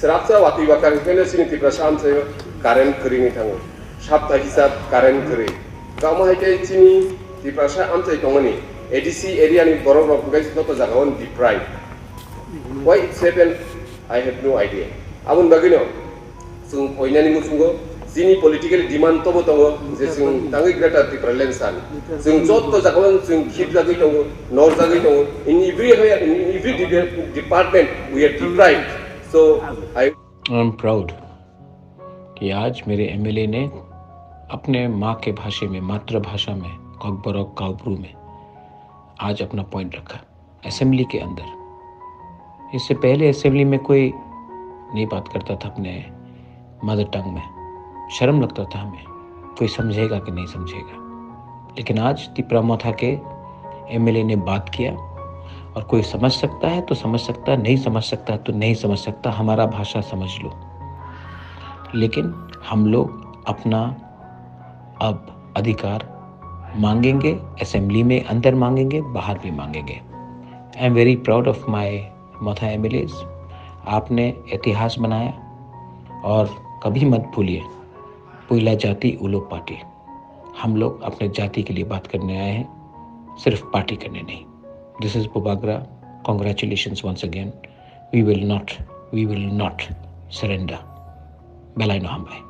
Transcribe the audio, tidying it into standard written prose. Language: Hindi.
serapsa wati bakar kene sini tipra sam se karen kering ni tango sapta hisab karen kering kama haike sini tipra sa am tai tongani ADC area ni borok rok guys to jagaon deprived. Why it's happened I have no idea. Amun bagino sung poinani musungo sini politically demand to botongo je sung tangi grata tipra lensan sung jot to jagaon sung khip jagi tongo nor jagi tongo in every department we are deprived. So I am proud कि आज मेरे एमएलए ने अपने माँ के भाषा में, मातृभाषा में, कॉकबरॉक काउप्रू में आज अपना पॉइंट रखा असेंबली के अंदर। इससे पहले असेंबली में कोई नहीं बात करता था अपने मदर टंग में, शर्म लगता था हमें, कोई समझेगा कि नहीं समझेगा। लेकिन आज तिप्रामोथा के एमएलए ने बात किया और कोई समझ सकता है तो समझ सकता है, नहीं समझ सकता तो नहीं समझ सकता, हमारा भाषा समझ लो। लेकिन हम लोग अपना अब अधिकार मांगेंगे, असेंबली में अंदर मांगेंगे, बाहर भी मांगेंगे। I am very proud of my Motha MLAs. आपने इतिहास बनाया और कभी मत भूलिए पुइला जाति उलो पार्टी। हम लोग अपने जाति के लिए बात करने आए हैं, सिर्फ पार्टी करने नहीं। दिस इज पुबागरा, congratulations once again. We will not surrender. बेलाइनो हमबाई।